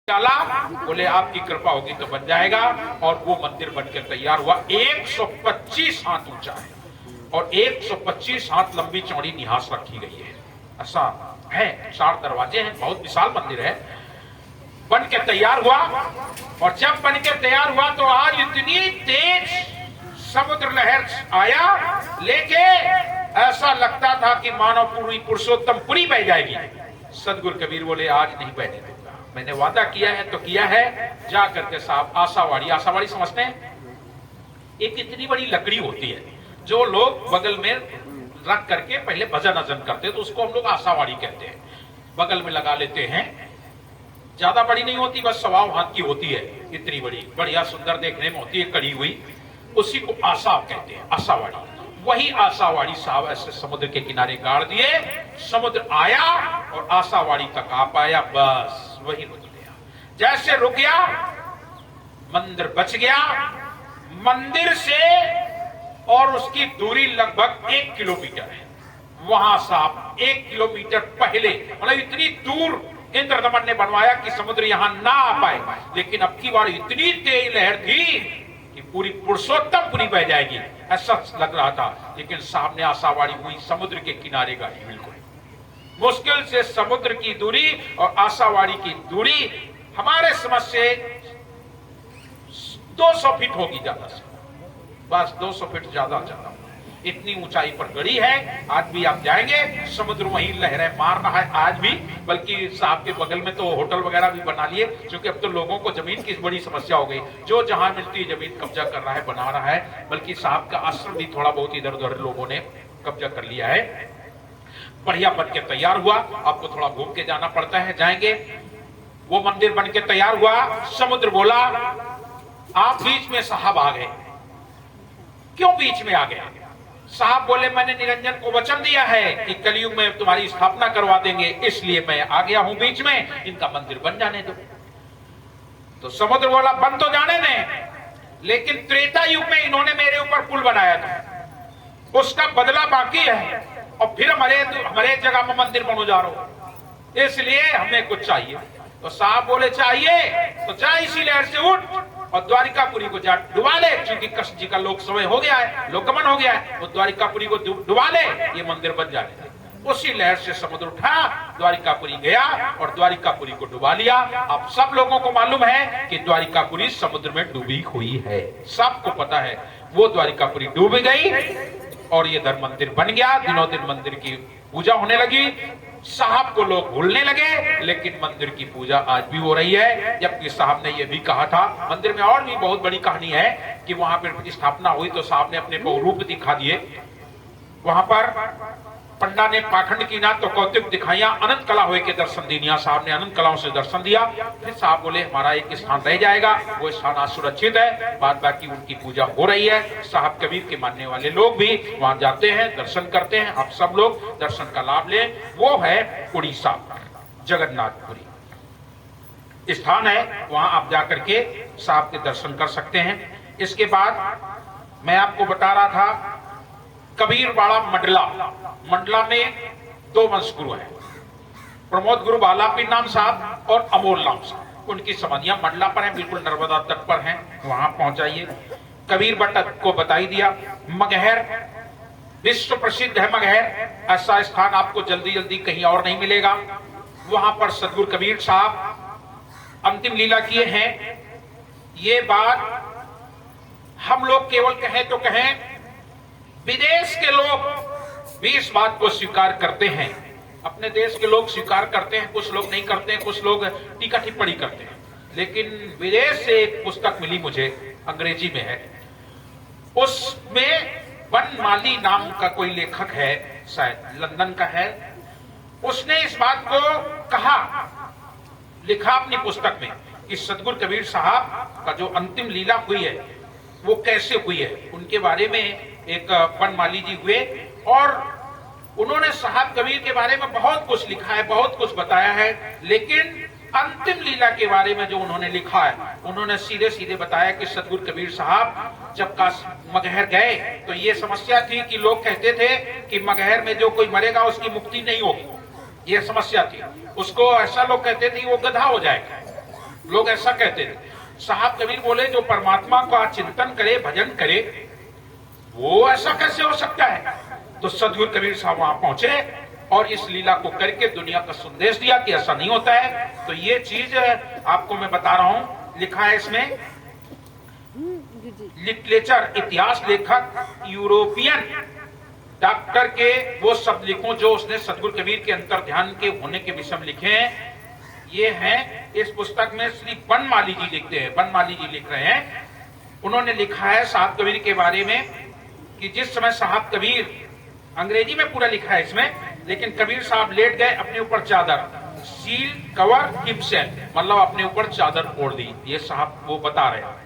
डाला, बोले आपकी कृपा होगी तो बन जाएगा। और वो मंदिर बनकर तैयार हुआ। 125 हाथ ऊंचा है और 125 हाथ लंबी चौड़ी निहास रखी गई है। ऐसा है, 4 दरवाजे हैं, बहुत विशाल मंदिर है। बन के तैयार हुआ और जब बन के तैयार हुआ तो आज इतनी तेज समुद्र लहर आया लेके ऐसा लगता था कि मानव पूरी पुरुषोत्तम पूरी बह जाएगी। सदगुरु कबीर बोले आज नहीं बहने दूंगा, मैंने वादा किया है तो किया है। जा करके साहब आशावाड़ी, आशावाड़ी समझते हैं? एक इतनी बड़ी लकड़ी होती है जो लोग बगल में रख करके पहले भजन अजन करते, तो उसको हम लोग आशावाड़ी कहते हैं। बगल में लगा लेते हैं, ज्यादा बड़ी नहीं होती, बस 1.25 हाथ की होती है, इतनी बड़ी, बढ़िया सुंदर देखने में होती है, कड़ी हुई, उसी को आशा कहते हैं, आशावाड़ी। वही आशावाड़ी साहब ऐसे समुद्र के किनारे गाड़ दिए। समुद्र आया और आशावाड़ी तक आ पाया, बस वही रुक गया। जैसे रुक गया मंदिर बच गया। मंदिर से और उसकी दूरी लगभग 1 किलोमीटर है। वहां साहब 1 किलोमीटर पहले, मतलब इतनी दूर इंद्रदमन ने बनवाया कि समुद्र यहां ना आ पाए, लेकिन अब की बार इतनी तेज लहर थी कि पूरी पुरुषोत्तम पूरी बह जाएगी ऐसा लग रहा था। लेकिन सामने आशावाड़ी हुई समुद्र के किनारे गाड़ी, बिल्कुल मुश्किल से समुद्र की दूरी और आशावाड़ी की दूरी हमारे समझ से 200 फीट होगी ज्यादा से, बस 200 फीट ज्यादा ज्यादा। इतनी ऊंचाई पर गड़ी है। आज भी आप जाएंगे, समुद्र वहीं लहरें मार रहा है आज भी। बल्कि साहब के बगल में तो होटल वगैरह भी बना लिए, क्योंकि अब तो लोगों को जमीन की बड़ी समस्या हो गई। जो जहां मिलती है जमीन कब्जा कर रहा है, बना रहा है। बल्कि साहब का आश्रम भी थोड़ा बहुत इधर उधर लोगों ने कब्जा कर लिया है। बढ़िया बन के तैयार हुआ। आपको थोड़ा घूम के जाना पड़ता है, जाएंगे। वो मंदिर बन के तैयार हुआ। समुद्र बोला आप बीच में साहब आ गए। क्यों बीच में आ गए? साहब बोले मैंने निरंजन को वचन दिया है कि कलयुग में तुम्हारी स्थापना करवा देंगे, इसलिए मैं आ गया हूं बीच में, इनका मंदिर बन जाने दो। तो समुद्र बोला बन तो जाने दें, लेकिन त्रेता युग में इन्होंने मेरे ऊपर पुल बनाया था, उसका बदला बाकी है, और फिर हमारे जगह में मंदिर बनो जा रहा हो, इसलिए हमें कुछ चाहिए। तो साहब बोले चाहिए तो जा इसी लहर से उठ और द्वारिकापुरी को जा डुबा ले, क्योंकि कृष्ण जी का लोक समय हो गया है, लोकगमन हो गया है, वो द्वारिकापुरी को डुबा ले, ये मंदिर बन जाने। उसी लहर से समुद्र उठा, द्वारिकापुरी गया और द्वारिकापुरी को डुबा लिया। अब सब लोगों को मालूम है कि द्वारिकापुरी समुद्र में डूबी हुई है, सबको पता है। वो द्वारिकापुरी डूब गई और ये इधर मंदिर बन गया। दिनों दिन मंदिर की पूजा होने लगी। साहब को लोग भूलने लगे, लेकिन मंदिर की पूजा आज भी हो रही है। जबकि साहब ने यह भी कहा था, मंदिर में और भी बहुत बड़ी कहानी है कि वहां पर स्थापना हुई तो साहब ने अपने बहुरूप दिखा दिए। वहां पर पंडा ने पाखंड की ना तो कौतुक दिखाइया, अनंत कला हुए के दर्शन दिया। साहब ने अनंत कलाओं से दर्शन दिया। फिर साहब बोले हमारा एक स्थान रह जाएगा, वो स्थान आज सुरक्षित है, बाद बाकी उनकी पूजा हो रही है। साहब कबीर के मानने वाले लोग भी वहां जाते हैं, दर्शन करते हैं। आप सब लोग दर्शन का लाभ लें। वो है उड़ीसा, जगन्नाथपुरी स्थान है, वहां आप जाकर के साहब के दर्शन कर सकते हैं। इसके बाद मैं आपको बता रहा था कबीरवाड़ा मंडला, मंडला में 2 वंश गुरु हैं, प्रमोद गुरु बालापीर नाम साहब और अमोल नाम साहब। उनकी समाधियां मंडला पर हैं, बिल्कुल नर्मदा तट पर हैं, वहां पहुंचाइए। कबीर भट्ट को बता ही दिया। मगहर विश्व प्रसिद्ध है मगहर, ऐसा स्थान आपको जल्दी जल्दी कहीं और नहीं मिलेगा। वहां पर सदगुरु कबीर साहब अंतिम लीला किए हैं। ये बात हम लोग केवल कहें तो कहें, विदेश के लोग भी इस बात को स्वीकार करते हैं। अपने देश के लोग स्वीकार करते हैं, कुछ लोग नहीं करते हैं, कुछ लोग टीका टिप्पणी करते हैं। लेकिन विदेश से एक पुस्तक मिली मुझे, अंग्रेजी में है, उसमें बनमाली नाम का कोई लेखक है, शायद लंदन का है। उसने इस बात को कहा, लिखा अपनी पुस्तक में कि सदगुरु कबीर साहब का जो अंतिम लीला हुई है वो कैसे हुई है। उनके बारे में एक बनमाली जी हुए और उन्होंने साहब कबीर के बारे में बहुत कुछ लिखा है, बहुत कुछ बताया है। लेकिन अंतिम लीला के बारे में जो उन्होंने लिखा है, उन्होंने सीधे सीधे बताया कि सदगुरु कबीर साहब जब मगहर गए तो ये समस्या थी कि लोग कहते थे कि मगहर में जो कोई मरेगा उसकी मुक्ति नहीं होगी, ये समस्या थी। उसको ऐसा लोग कहते थे कि वो गधा हो जाएगा, लोग ऐसा कहते थे। साहब कबीर बोले जो परमात्मा का चिंतन करे, भजन करे, वो ऐसा कैसे हो सकता है? तो सदगुरु कबीर साहब वहां पहुंचे और इस लीला को करके दुनिया का संदेश दिया कि ऐसा नहीं होता है। तो ये चीज आपको मैं बता रहा हूं, लिखा है इसमें लिटरेचर, इतिहास लेखक यूरोपियन डॉक्टर के वो शब्द लिखो जो उसने सदगुरु कबीर के अंतर ध्यान के होने के विषय में लिखे हैं। ये हैं इस पुस्तक में श्री बनमाली जी लिखते हैं, बनमाली जी लिख रहे हैं। उन्होंने लिखा है साहब कबीर के बारे में कि जिस समय साहब कबीर, अंग्रेजी में पूरा लिखा है इसमें, लेकिन कबीर साहब लेट गए अपने ऊपर चादर, सील कवर हिमसेल्फ, मतलब अपने ऊपर चादर ओढ़ दी। ये साहब वो बता रहे हैं।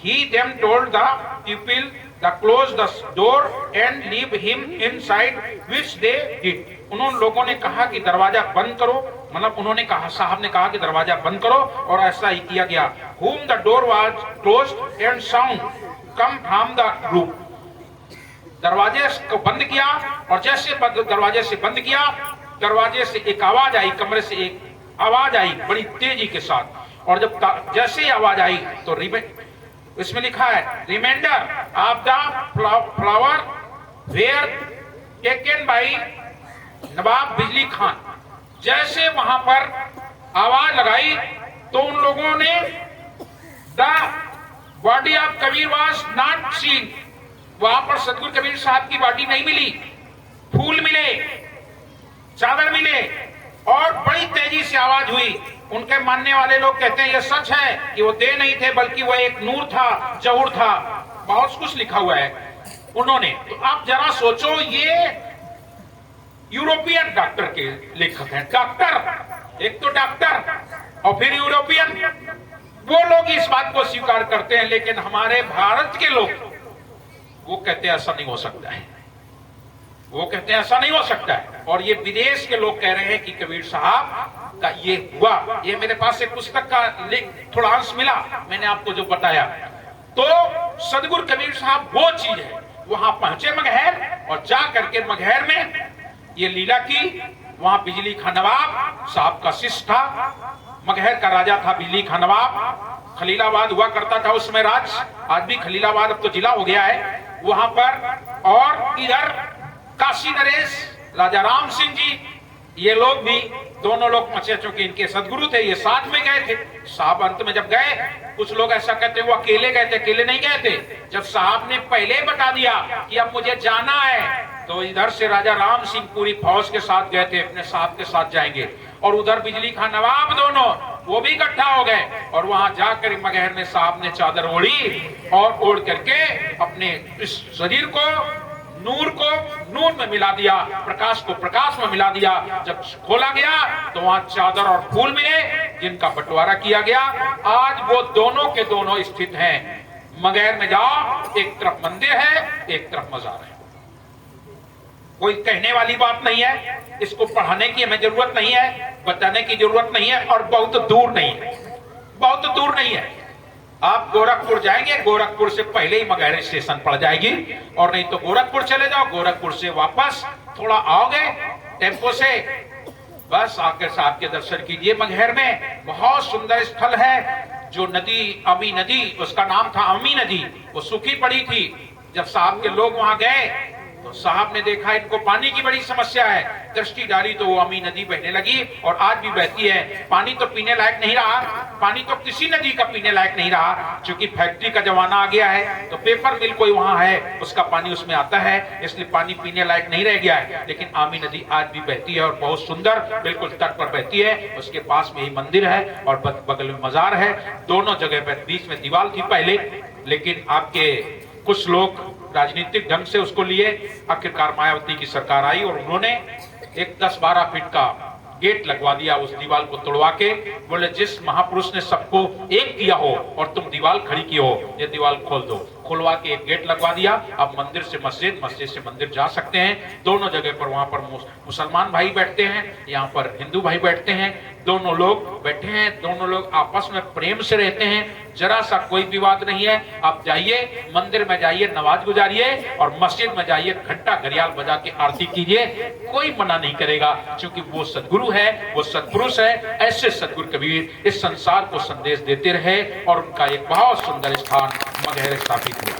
He then told the people to close the door and leave him inside, which they did. उन्होंने लोगों ने कहा कि दरवाजा बंद करो, मतलब उन्होंने कहा, साहब ने कहा कि दरवाजा बंद करो, और ऐसा ही किया गया। Whom the door was closed and sound come from the room. दरवाजे को बंद किया और जैसे दरवाजे से बंद किया, दरवाजे से एक आवाज आई, कमरे से एक आवाज आई बड़ी तेजी के साथ, और जब जैसे आवाज आई तो इसमें लिखा है reminder of the flower were taken by Nawab Bijli Khan. जैसे वहां पर आवाज लगाई तो उन लोगों ने the body of Kabir was not seen, वहां पर सदगुरु कबीर साहब की बॉडी नहीं मिली, फूल मिले, चादर मिले, और बड़ी तेजी से आवाज हुई। उनके मानने वाले लोग कहते हैं ये सच है कि वो देह नहीं थे, बल्कि वो एक नूर था, जहूर था, बहुत कुछ लिखा हुआ है उन्होंने। तो आप जरा सोचो, ये यूरोपियन डॉक्टर के लेखक हैं। डॉक्टर, एक तो डॉक्टर और फिर यूरोपियन, वो लोग इस बात को स्वीकार करते हैं, लेकिन हमारे भारत के लोग वो कहते हैं ऐसा नहीं हो सकता है, वो कहते हैं ऐसा नहीं हो सकता है। और ये विदेश के लोग कह रहे हैं कि कबीर साहब का ये हुआ। ये मेरे पास एक पुस्तक का थोड़ा अंश मिला, मैंने आपको जो बताया। तो सदगुरु कबीर साहब वो चीज है, वहां पहुंचे मगहर, और जा करके मगहर में ये लीला की। वहां बिजली खां नवाब साहब का शिष्य था, मगहर का राजा था बिजली खां नवाब। खलीलाबाद हुआ करता था उसमें राज, आज भी खलीलाबाद अब तो जिला हो गया है वहां पर। और इधर काशी नरेश, राजा राम सिंह जी, ये लोग भी, दोनों लोग मचे, चूंकि इनके सदगुरु थे, ये साथ में गए थे। साहब अंत में जब गए, कुछ लोग ऐसा कहते वो अकेले गए थे, अकेले नहीं गए थे। जब साहब ने पहले बता दिया कि अब मुझे जाना है, तो इधर से राजा राम सिंह पूरी फौज के साथ गए थे, अपने साहब के साथ जाएंगे, और उधर बिजली खां नवाब दोनों वो भी इकट्ठा हो गए। और वहां जाकर मगहर में साहब ने चादर ओढ़ी, और ओढ़ करके अपने इस शरीर को, नूर को नूर में मिला दिया, प्रकाश को प्रकाश में मिला दिया। जब खोला गया तो वहां चादर और फूल मिले, जिनका बंटवारा किया गया। आज वो दोनों के दोनों स्थित हैं। मगहर में जाओ, एक तरफ मंदिर है, एक तरफ मजार है। कोई कहने वाली बात नहीं है, इसको पढ़ाने की हमें जरूरत नहीं है, बताने की जरूरत नहीं है, और बहुत दूर नहीं है, बहुत दूर नहीं है। आप गोरखपुर जाएंगे, गोरखपुर से पहले ही मगहर स्टेशन पड़ जाएगी, और नहीं तो गोरखपुर चले जाओ, गोरखपुर से वापस थोड़ा आओगे टेम्पो से, बस आकर साहब के दर्शन कीजिए। मगहर में बहुत सुंदर स्थल है, जो नदी, अमी नदी, उसका नाम था अमी नदी, वो सूखी पड़ी थी। जब साहब के लोग वहां गए तो साहब ने देखा इनको पानी की बड़ी समस्या है, दृष्टि डाली तो वो अमी नदी बहने लगी, और आज भी बहती है। पानी तो पीने लायक नहीं रहा, पानी तो किसी नदी का पीने लायक नहीं रहा, क्योंकि फैक्ट्री का जमाना आ गया है, तो पेपर मिल कोई वहां है, उसका पानी उसमें आता है, इसलिए पानी पीने लायक नहीं रह गया है। लेकिन आमी नदी आज भी बहती है, और बहुत सुंदर, बिल्कुल तट पर बहती है। उसके पास में ही मंदिर है और बगल में मजार है, दोनों जगह पर। बीच में दीवार थी पहले, लेकिन आपके कुछ लोग राजनीतिक ढंग से उसको लिए। आखिरकार मायावती की सरकार आई और उन्होंने एक 10-12 फीट का गेट लगवा दिया उस दीवार को तोड़वा के। बोले जिस महापुरुष ने सबको एक किया हो और तुम दीवार खड़ी की हो, ये दीवार खोल दो। खुलवा के एक गेट लगवा दिया। अब मंदिर से मस्जिद, मस्जिद से मंदिर जा सकते हैं। दोनों जगह पर वहां पर मुसलमान भाई बैठते हैं, यहाँ पर हिंदू भाई बैठते हैं। दोनों लोग बैठे हैं, दोनों लोग आपस में प्रेम से रहते हैं, जरा सा कोई विवाद नहीं है। आप जाइए मंदिर में, जाइए नमाज गुजारिए और मस्जिद में जाइए घंटा घड़ियाल बजा के आरती कीजिए, कोई मना नहीं करेगा, क्योंकि वो सदगुरु है, वो सत्पुरुष है। ऐसे सदगुरु कबीर इस संसार को संदेश देते रहे और उनका एक बहुत सुंदर स्थान मगहर स्थापित हुआ।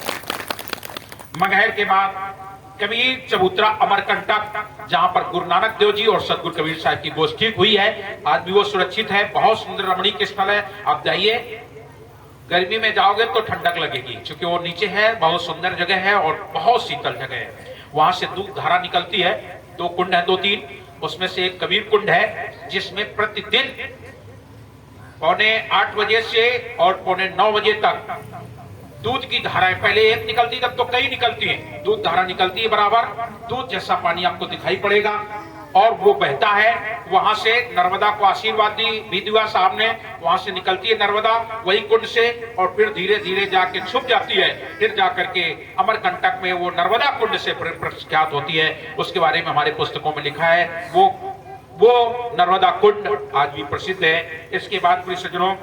मगहर के बाद कबीर चबूतरा अमरकंटक, जहां पर गुरु नानक देव जी और सदगुरु कबीर साहब की गोष्ठी हुई है, आज भी वो सुरक्षित है। बहुत सुंदर रमणीक स्थल है। आप जाइए, गर्मी में जाओगे तो ठंडक लगेगी, क्योंकि वो नीचे है, बहुत सुंदर जगह है और बहुत शीतल जगह है। वहां से दूध धारा निकलती है, 2 कुंड है, 2-3, उसमें से एक कबीर कुंड है, जिसमें प्रतिदिन 7:45 बजे से और 8:45 बजे तक दूध की धाराएं, पहले एक निकलती तब तो कई निकलती है, दूध धारा निकलती है बराबर, दूध जैसा पानी आपको दिखाई पड़ेगा और वो बहता है। वहां से नर्मदा को आशीर्वाद दी दिवा साहब ने, वहां से निकलती है नर्मदा वही कुंड से और फिर धीरे धीरे जाके छुप जाती है, फिर जाकर के अमरकंटक में वो नर्मदा कुंड से प्रख्यात होती है। उसके बारे में हमारे पुस्तकों में लिखा है। वो नर्मदा कुंड आज भी प्रसिद्ध है। इसके बाद प्रिय सज्जनों,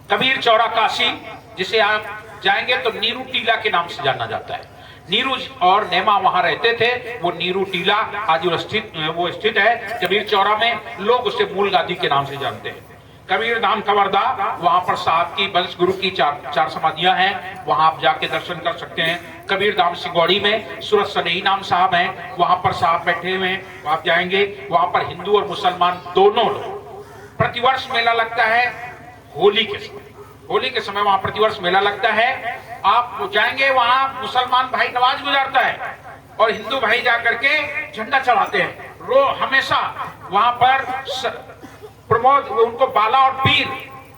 कबीर चौरा काशी, जिसे आप जाएंगे तो नीरू टीला के नाम से जाना जाता है। नीरू और नेमा वहां रहते थे, वो नीरू टीला आज वो स्थित है कबीर चौरा में। लोग उसे मूल गादी के नाम से जानते हैं। कबीर धाम कवर्धा, वहां पर साहब की वंश गुरु की चार समाधियां हैं, वहां आप जाके दर्शन कर सकते हैं। कबीर धाम सिंगौड़ी में सूरत सनेही नाम साहब हैं, वहां पर साहब बैठे हुए हैं, आप जाएंगे। वहां पर हिंदू और मुसलमान दोनों लोग, प्रतिवर्ष मेला लगता है होली के समय। होली के समय वहां प्रतिवर्ष मेला लगता है। आप जाएंगे, वहां मुसलमान भाई नमाज गुजारता है और हिंदू भाई जाकर के झंडा चढ़ाते हैं। हमेशा वहां पर प्रमोद, उनको बाला और पीर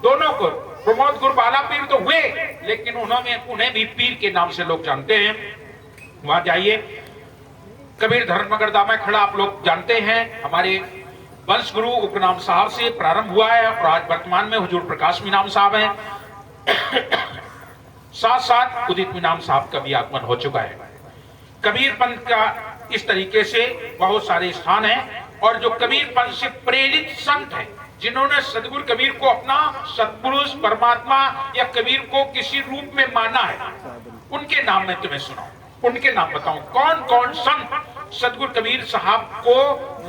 दोनों को, प्रमोद गुरु बाला पीर तो हुए, लेकिन उन्हें भी पीर के नाम से लोग जानते हैं। वहां जाइए। कबीर धर्मगढ़ में खड़ा, आप लोग जानते हैं, हमारे वंश गुरु उपनाम साहब से प्रारंभ हुआ है और आज वर्तमान में हुजूर प्रकाश मीनाम साहब हैं। साथ साथ उदित मीनाम साहब का भी आगमन हो चुका है। कबीर पंथ का इस तरीके से बहुत सारे स्थान हैं और जो कबीर पंथ से प्रेरित संत हैं, जिन्होंने सदगुरु कबीर को अपना सत्पुरुष, परमात्मा या कबीर को किसी रूप में माना है, उनके नाम में तुम्हें सुनाऊं, उनके नाम बताऊं। कौन कौन संत सदगुरु कबीर साहब को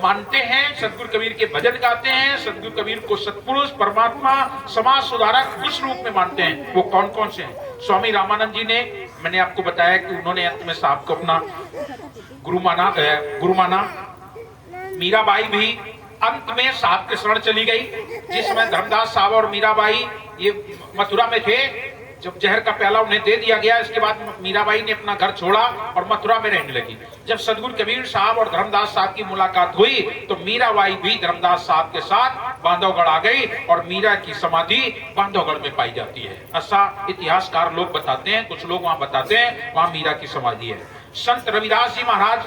मानते हैं, सदगुरु कबीर के भजन गाते हैं, सदगुरु कबीर को सत्पुरुष, परमात्मा, समाज सुधारक उस रूप में मानते हैं, वो कौन कौन से हैं? स्वामी रामानंद जी ने, मैंने आपको बताया कि उन्होंने अंत में साहब को अपना गुरु माना। मीराबाई भी अंत में साहब के शरण चली गई, जिसमें धर्मदास साहब और मीराबाई ये मथुरा में थे। जब जहर का प्याला उन्हें दे दिया गया, इसके बाद मीराबाई ने अपना घर छोड़ा और मथुरा में रहने लगी। जब सदगुरु कबीर साहब और धर्मदास साहब की मुलाकात हुई तो मीराबाई भी धर्मदास साहब के साथ बांधवगढ़ आ गई और मीरा की समाधि बांधवगढ़ में पाई जाती है। ऐसा इतिहासकार लोग बताते हैं, कुछ लोग वहां बताते हैं वहां मीरा की समाधि है। संत रविदास जी महाराज,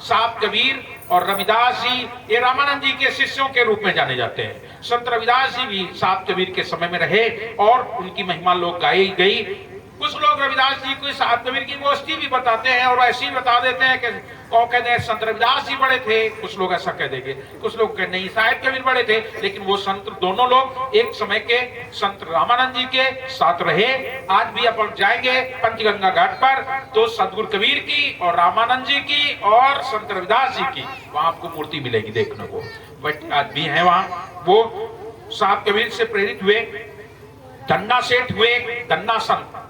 साहब कबीर और रविदास जी ये रामानंद जी के शिष्यों के रूप में जाने जाते हैं। संत रविदास जी भी साहब कबीर के समय में रहे और उनकी महिमा लोग गाई गई। कुछ लोग रविदास जी को साहब कबीर की गोष्ठी भी बताते हैं और ऐसे ही बता देते हैं कि कहते हैं संत रविदास जी बड़े थे, कुछ लोग ऐसा कह देंगे, कुछ लोग कहते नहीं साहब कबीर बड़े थे, लेकिन वो संत दोनों लोग एक समय के संत रामानंद जी के साथ रहे। आज भी अपन जाएंगे पंचगंगा घाट पर तो सदगुरु कबीर की और रामानंद जी की और संत रविदास जी की वहां आपको मूर्ति मिलेगी देखने को। बट आज भी है वहां। वो साहब कबीर से प्रेरित हुए। धन्ना सेठ हुए, धन्ना संत,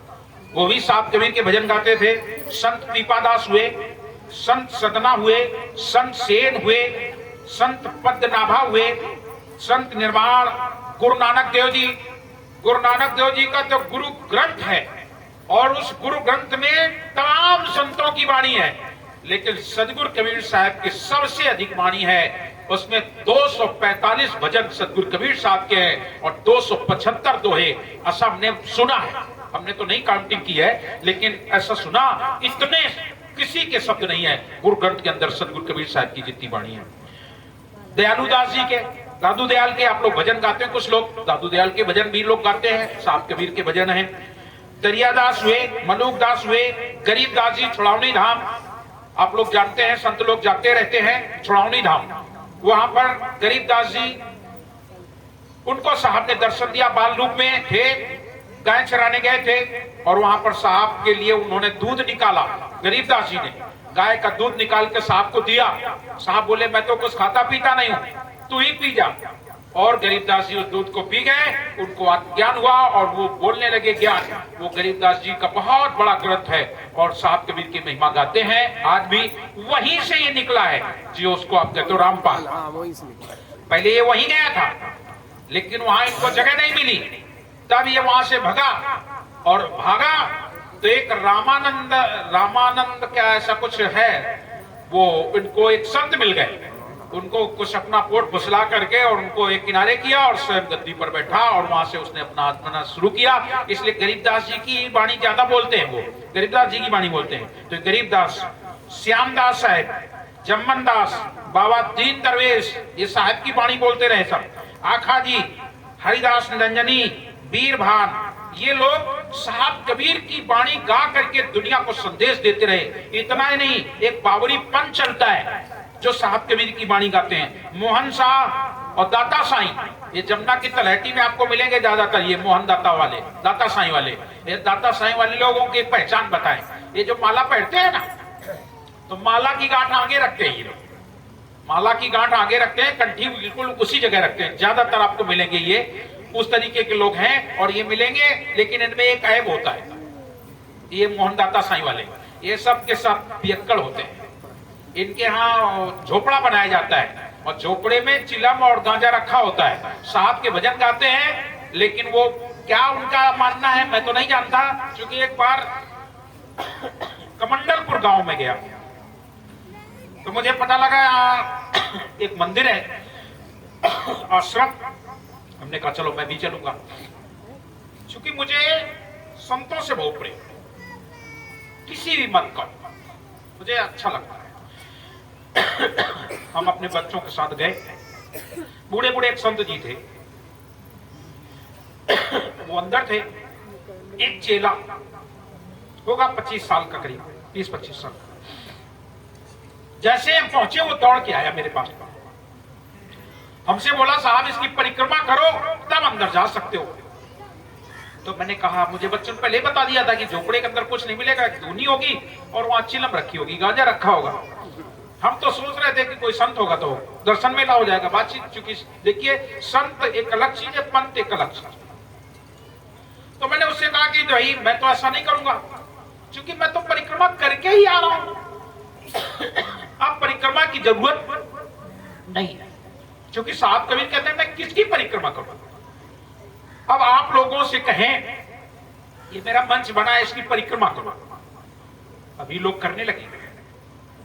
वो भी साहब कबीर के भजन गाते थे। संत पीपादास हुए, संत सदना हुए, संत सेन हुए, संत पद्मनाभा हुए, संत निर्वाण, गुरु नानक देव जी। गुरु नानक देव जी का जो गुरु ग्रंथ है और उस गुरु ग्रंथ में तमाम संतों की वाणी है, लेकिन सदगुरु कबीर साहब की सबसे अधिक वाणी है। उसमें 245 भजन सदगुरु कबीर साहब के हैं और 275 दोहे। ऐसा हमने सुना है, हमने तो नहीं काउंटिंग की है, लेकिन ऐसा सुना, इतने किसी के शब्द नहीं है गुरु ग्रंथ के अंदर सदगुरु कबीर साहब की जितनी वाणी है। दयालु दास जी के, दादू दयाल के आप लोग भजन गाते हैं, कुछ लोग दादू दयाल के भजन भी लोग गाते हैं, साहब कबीर के भजन हैं। दरियादास हुए, मलुकदास हुए, गरीबदास जी छुड़ावनी धाम, आप लोग जानते हैं, संत लोग जाते रहते हैं छुड़ावनी धाम। वहां पर गरीबदास जी, उनको साहब ने दर्शन दिया, बाल रूप में थे, गाय चराने गए थे और वहां पर साहब के लिए उन्होंने दूध निकाला। गरीबदास जी ने गाय का दूध निकाल के साहब को दिया। साहब बोले मैं तो कुछ खाता पीता नहीं हूं, तू ही पी जा। और गरीबदास जी उस दूध को पी गए, उनको ज्ञान हुआ और वो बोलने लगे ज्ञान। वो गरीबदास जी का बहुत बड़ा ग्रंथ है और साहब कबीर की महिमा गाते हैं आज भी। वहीं से ये निकला है जी, उसको आप कहते हो रामपाल। पहले ये वहीं गया था लेकिन वहां इनको जगह नहीं मिली, तब ये वहां से भगा और भागा तो एक रामानंद क्या ऐसा कुछ है, वो इनको एक संत मिल गए। उनको कुछ अपना पोट फुसला करके और उनको एक किनारे किया और स्वयं गद्दी पर बैठा और वहां से उसने अपना आत्मना शुरू किया। इसलिए गरीबदास जी की वाणी ज्यादा बोलते हैं, वो गरीबदास जी की वाणी बोलते हैं। तो गरीबदास, श्यामदास साहब, जम्मन दास, बाबा दीन दरवेश, ये साहब की वाणी बोलते रहे सब। आखा जी, हरिदास निरंजनी, वीरभान, ये लोग साहब कबीर की वाणी गा करके दुनिया को संदेश देते रहे। इतना ही नहीं, एक बावरी पंच चलता है जो साहब कबीर की वाणी गाते हैं। मोहन शाह और दाता साईं, ये जमुना की तलहटी में आपको मिलेंगे ज्यादातर, ये मोहन दाता वाले, दाता साईं वाले। ये दाता साईं वाले लोगों की पहचान बताएं। ये जो माला पहनते हैं ना, तो माला की गांठ आगे रखते हैं ये लोग, माला की गांठ आगे रखते हैं, कंठी बिल्कुल उसी जगह रखते हैं। ज्यादातर आपको मिलेंगे ये उस तरीके के लोग हैं और ये मिलेंगे। लेकिन इनमें एक ऐब होता है, ये मोहनदाता साईं वाले, ये सब के सब पियक्कड़ होते हैं। इनके यहाँ झोपड़ा बनाया जाता है और झोपड़े में चिलम और गांजा रखा होता है। साहब के भजन गाते हैं, लेकिन वो क्या उनका मानना है मैं तो नहीं जानता। क्योंकि एक बार कमंडलपुर गांव में गया तो मुझे पता लगा यहाँ एक मंदिर है, आश्रम। हमने कहा चलो मैं भी चलूंगा, क्योंकि मुझे संतों से बहुत प्रेम, किसी भी मत का मुझे अच्छा लगता है। हम अपने बच्चों के साथ गए, बूढ़े बूढ़े एक संत जी थे, वो अंदर थे। एक चेला होगा 25 साल का, करीब 20-25 साल। जैसे हम पहुंचे वो दौड़ के आया मेरे पास, हमसे बोला साहब इसकी परिक्रमा करो तब अंदर जा सकते हो। तो मैंने कहा मुझे बच्चों ने पहले बता दिया था कि झोपड़े के अंदर कुछ नहीं मिलेगा, धुनी होगी और वहां चिलम रखी होगी, गांजा रखा होगा। हम तो सोच रहे थे कि कोई संत होगा तो दर्शन मेला हो जाएगा, बातचीत। चूंकि देखिए संत एक अलग चीज है, पंत एक अलग चीज। तो मैंने उससे कहा कि भाई मैं तो ऐसा नहीं करूंगा, क्योंकि मैं तो परिक्रमा करके ही आ रहा हूं, अब परिक्रमा की जरूरत नहीं है। क्योंकि साहब कबीर कहते हैं मैं किसकी परिक्रमा करूं। अब आप लोगों से कहें ये मेरा मंच बना है, इसकी परिक्रमा करो, अभी लोग करने लगे,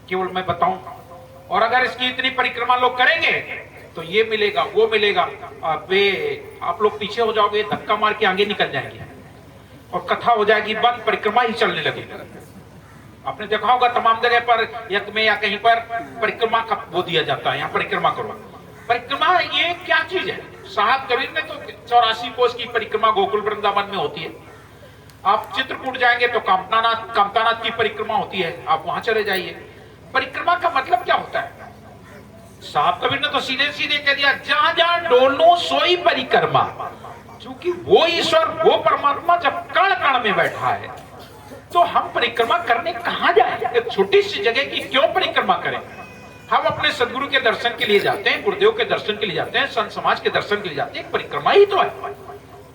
केवल मैं बताऊं। और अगर इसकी इतनी परिक्रमा लोग करेंगे तो ये मिलेगा वो मिलेगा, आप लोग पीछे हो जाओगे, धक्का मार के आगे निकल जाएंगे और कथा हो जाएगी बंद, परिक्रमा ही चलने लगेगी। आपने देखा होगा तमाम जगह पर यज्ञ में या कहीं पर परिक्रमा का वो दिया जाता है, यहाँ परिक्रमा करो। परिक्रमा ये क्या चीज है? साहब कबीर ने तो 84 कोस की परिक्रमा गोकुल वृंदावन में होती है। आप चित्रकूट जाएंगे तो कामतानाथ की परिक्रमा होती है, आप वहां चले जाइए। परिक्रमा का मतलब क्या होता है? साहब कबीर ने तो सीधे सीधे कह दिया जहां जहां डोलो सोई परिक्रमा। क्योंकि वो ईश्वर, वो परमात्मा जब कण कण में बैठा है तो हम परिक्रमा करने कहां जाए? एक छोटी सी जगह की क्यों परिक्रमा करें? हम अपने सदगुरु के दर्शन के लिए जाते हैं, गुरुदेव के दर्शन के लिए जाते हैं, संत समाज के दर्शन के लिए जाते हैं, परिक्रमा ही तो है।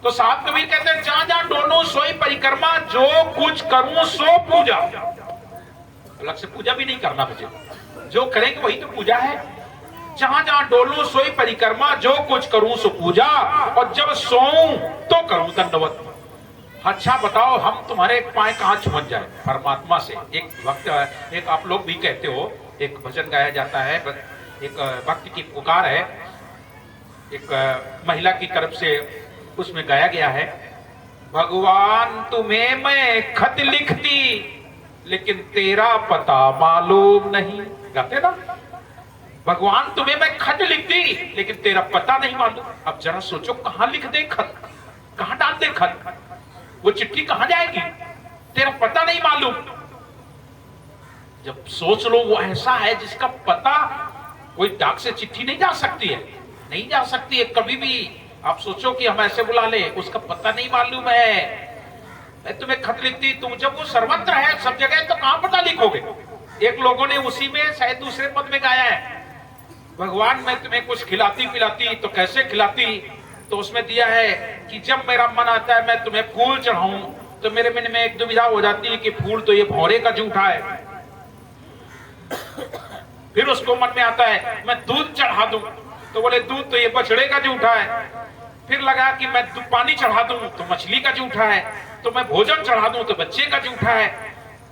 तो साहब कबीर कहते हैं जहां जहां डोलो सोई परिक्रमा, जो कुछ करूं सो पूजा। अलग से पूजा भी नहीं करना मुझे, जो करेंगे वही तो पूजा है। जहां जहां डोलूं सोई परिक्रमा, जो कुछ करूं सो पूजा, और जब सोऊं तो करूं दंडवत। अच्छा बताओ हम तुम्हारे पाए कहां छुमन जाए परमात्मा से? एक वक्त, एक आप लोग भी कहते हो, एक भजन गाया जाता है, एक भक्त की पुकार है, एक महिला की तरफ से उसमें गाया गया है, भगवान तुम्हें मैं खत लिखती लेकिन तेरा पता मालूम नहीं। गाते ना, भगवान तुम्हें मैं खत लिखती लेकिन तेरा पता नहीं मालूम। अब जरा सोचो कहां लिख दे खत, कहां डाल दे खत? वो चिट्ठी कहां जाएगी, तेरा पता नहीं मालूम। जब सोच लो वो ऐसा है जिसका पता, कोई डाक से चिट्ठी नहीं जा सकती है, नहीं जा सकती है कभी भी। आप सोचो कि हम ऐसे बुला ले, उसका पता नहीं मालूम है। मैं तुम्हें खत लिखती, तुम जब वो सर्वत्र है सब जगह, तो कहां पता लिखोगे। एक लोगों ने उसी में शायद दूसरे पद में गाया है, भगवान मैं तुम्हें कुछ खिलाती पिलाती तो कैसे खिलाती, तो उसमें दिया है कि जब मेरा मन आता है मैं तुम्हें फूल चढ़ाऊं, तो मेरे मन में एक दुविधा हो जाती है कि फूल तो ये भौरे का जूठा है। फिर उसको मन में आता है मैं दूध चढ़ा दूं, तो बोले दूध तो ये बछड़े का जूठा है। फिर लगा कि मैं पानी चढ़ा दूं तो मछली का जूठा है, तो मैं भोजन चढ़ा दूं तो बच्चे का जूठा है।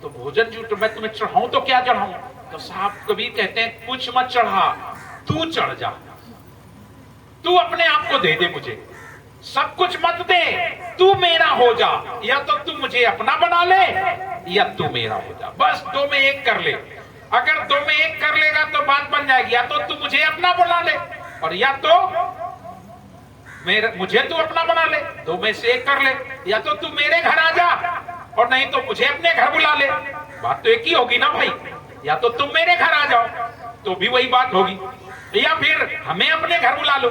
तो भोजन जूठ मैं तुम्हें चढ़ाऊं तो क्या चढ़ाऊं, तो साहब कबीर कहते हैं कुछ मत चढ़ा, तू चढ़ जा, तू अपने आप को दे दे मुझे, सब कुछ मत दे, तू मेरा हो जा। या तो तू मुझे अपना बना ले या तू मेरा हो जा, बस दो में एक कर ले। अगर दो में एक कर लेगा तो बात बन जाएगी, या तो तू मुझे अपना बना ले और या तो मुझे तू अपना बना ले, दो में से एक कर ले। या तो तू मेरे घर आ जा और नहीं तो मुझे अपने घर बुला ले, बात तो एक ही होगी ना भाई। या तो तुम मेरे घर आ जाओ तो भी वही बात होगी, या फिर हमें अपने घर बुला लो।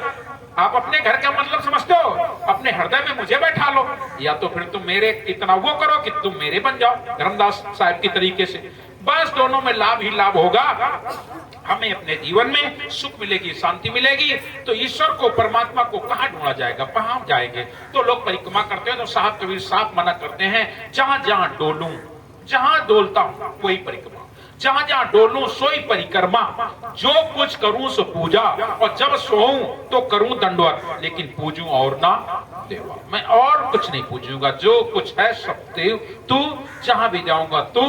आप अपने घर का मतलब समझते हो, अपने हृदय में मुझे बैठा लो, या तो फिर तुम मेरे इतना वो करो कि तुम मेरे बन जाओ, धर्मदास साहब की तरीके से। बस दोनों में लाभ ही लाभ होगा, हमें अपने जीवन में सुख मिलेगी, शांति मिलेगी। तो ईश्वर को, परमात्मा को कहां ढूंढा जाएगा, कहां जाएंगे। तो लोग परिक्रमा करते हैं तो साहब कबीर साफ मना करते हैं, जहां जहां डोलूं, जहां डोलता हूं वही परिक्रमा, जहां जहां डोलूं सोई परिक्रमा, जो कुछ करूं सो पूजा, और जब सोऊं तो करूं दंडवत, लेकिन पूजूं और ना देवा। मैं और कुछ नहीं पूजूंगा, जो कुछ है सब देव तू, जहां भी जाऊंगा तू,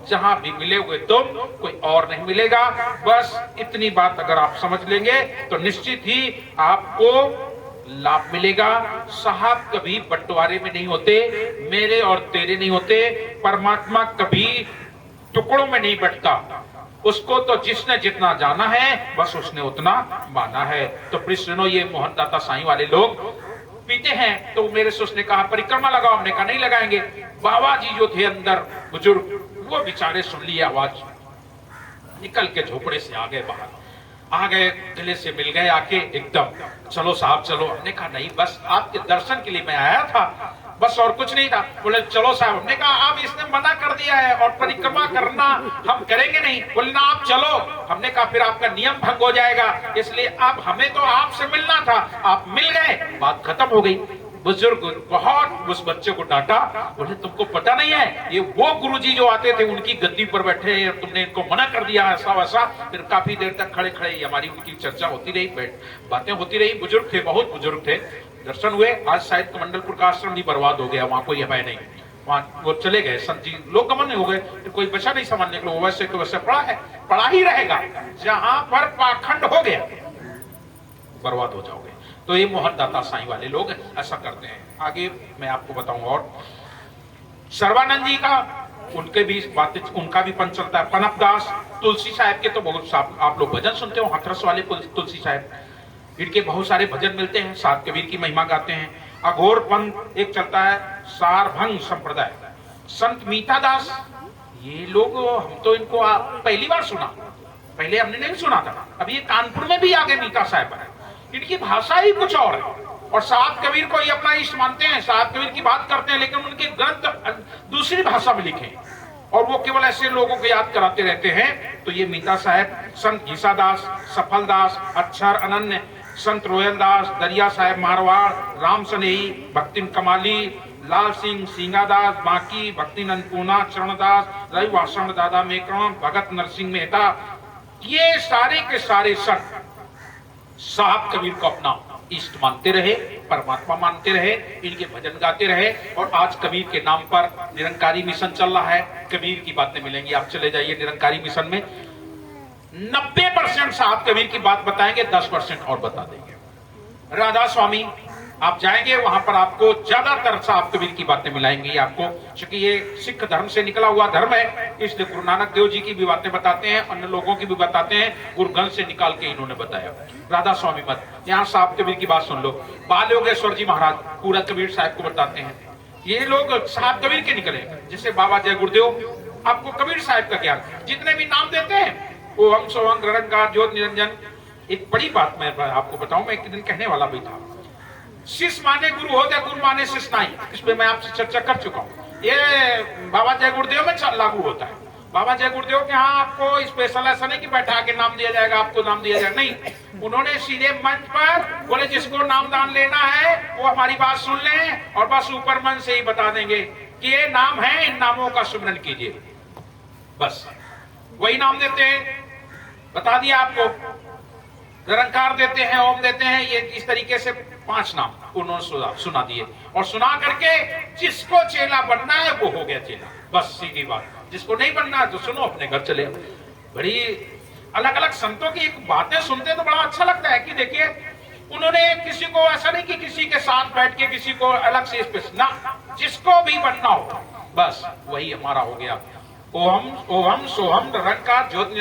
जहां भी मिले हुए तुम, कोई और नहीं मिलेगा। बस इतनी बात अगर आप समझ लेंगे तो निश्चित ही आपको लाभ मिलेगा। साहब कभी बंटवारे में नहीं होते, मेरे और तेरे नहीं होते। परमात्मा कभी टुकड़ों में नहीं बंटता, उसको तो जिसने जितना जाना है बस उसने उतना माना है। तो प्रिय सुनो, ये मोहनदाता साईं वाले लोग पीते हैं, तो मेरे से उसने कहा परिक्रमा लगाओ, हमने कहा नहीं लगाएंगे। बाबा जी जो थे अंदर बुजुर्ग, वो बेचारे सुन लिए आवाज, निकल के झोपड़े से आ गए बाहर, आ गए, गले से मिल गए आके एकदम, चलो साहब चलो। हमने कहा नहीं, बस आपके दर्शन के लिए मैं आया था, बस और कुछ नहीं था। बोले चलो साहब। हमने कहा अब इसने मना कर दिया है और परिक्रमा करना हम करेंगे नहीं। बोले ना आप चलो। हमने कहा फिर आपका नियम भंग हो जाएगा, इसलिए अब हमें तो आपसे मिलना था, आप मिल गए, बात खत्म हो गई। बुजुर्ग बहुत उस बच्चे को डांटा, बोले तुमको पता नहीं है, ये वो गुरुजी जो आते थे उनकी गद्दी पर बैठे हैं, तुमने इनको मना कर दिया ऐसा वैसा। फिर काफी देर तक खड़े खड़े हमारी उनकी चर्चा होती रही, बातें होती रही। बुजुर्ग थे, बहुत बुजुर्ग थे। दर्शन हुए। आज शायद कमंडलपुर का आश्रम भी बर्बाद हो गया, वहां कोई है नहीं, वहां वो चले गए संत जी, लोग गमन हो गए, फिर कोई बचा नहीं समझने के लिए। वैसे तो वैसे पड़ा है, पड़ा ही रहेगा। जहां पर पाखंड हो गया बर्बाद हो जाओगे। तो ये मोहनदाता साईं वाले लोग ऐसा करते हैं। आगे मैं आपको बताऊंगा। और सर्वानंद जी का, उनके भी बातें, उनका भी पंच चलता है। पनपदास, तुलसी साहब के तो बहुत आप लोग भजन सुनते हो, हाथरस वाले तुलसी साहब, इनके बहुत सारे भजन मिलते हैं, सात कबीर की महिमा गाते हैं। अघोर पंथ एक चलता है, सारभंग संप्रदाय, संत मीठादास, ये लोग हम तो इनको पहली बार सुना, पहले हमने नहीं सुना था। अभी ये कानपुर में भी आगे मीठा साहब है, इनकी भाषा ही कुछ और है। और सात कबीर को ये अपना इष्ट मानते हैं, सात कबीर की बात करते हैं, लेकिन उनके ग्रंथ दूसरी भाषा में लिखे और वो केवल ऐसे लोगों को याद कराते रहते हैं। तो ये मीठा साहब, संत घीसादास, सफलदास, अक्षर अनन्य, संत रोयलदास, दरिया साहब मारवाड़, राम सनेही, भक्तिन कमाली, लाल सिंह सिंगादास, बाकी, भक्तिन अन्नपूर्णा, चरणदास, रवि वासण दादा मेकरण, भगत नरसिंह मेहता, ये सारे के सारे संत साहब कबीर को अपना इष्ट मानते रहे, परमात्मा मानते रहे, इनके भजन गाते रहे। और आज कबीर के नाम पर निरंकारी मिशन चल रहा है। कबीर की बातें मिलेंगी, आप चले जाइए निरंकारी मिशन में, 90% साहब कबीर की बात बताएंगे, 10% और बता देंगे। राधा स्वामी आप जाएंगे वहां पर आपको ज्यादातर साहब कबीर की बातें मिलाएंगी आपको, क्योंकि ये सिख धर्म से निकला हुआ धर्म है, इसलिए गुरु नानक देव जी की भी बातें बताते हैं, अन्य लोगों की भी बताते हैं, गुरुग्रंथ से निकाल के इन्होंने बताया। राधा स्वामी मत, यहाँ साहब कबीर की बात सुन लो। बाल योगेश्वर जी महाराज पूरा कबीर साहब को बताते हैं। ये लोग साहब कबीर के निकले, जैसे बाबा जय गुरुदेव, आपको कबीर साहब का ज्ञान, जितने भी नाम देते हैं वो हम सोहम निरंकार ज्योत निरंजन। एक बड़ी बात मैं आपको बताऊं, मैं एक दिन कहने वाला भी था, शिष्य माने गुरु हो गया, गुरु माने शिष्य नहीं, इस पे मैं आपसे चर्चा कर चुका हूं। ये बाबा जय गुरुदेव में लागू होता है। बाबा जय गुरुदेव के यहाँ आपको स्पेशल ऐसा नहीं कि बैठा के नाम दिया जाएगा, आपको नाम दिया जाएगा, नहीं। उन्होंने सीधे मंच पर बोले जिसको नामदान लेना है वो हमारी बात सुन ले, और बस ऊपर मन से ही बता देंगे कि ये नाम है, इन नामों का सुमरन कीजिए, बस वही नाम देते हैं। बता दिया आपको, निरंकार देते हैं, ओम देते हैं, ये इस तरीके से 5 नाम उन्होंने सुना दिए, और सुना करके जिसको चेला बनना है वो हो गया चेला, बस सीधी बात। जिसको नहीं बनना है तो सुनो, अपने घर चले। बड़ी अलग अलग संतों की एक बातें सुनते तो बड़ा अच्छा लगता है कि देखिए उन्होंने किसी को ऐसा नहीं कि किसी के साथ बैठ के किसी को अलग से स्पेशल ना, जिसको भी बनना हो बस वही हमारा हो गया। ओहम सोहम निरंकार ज्योति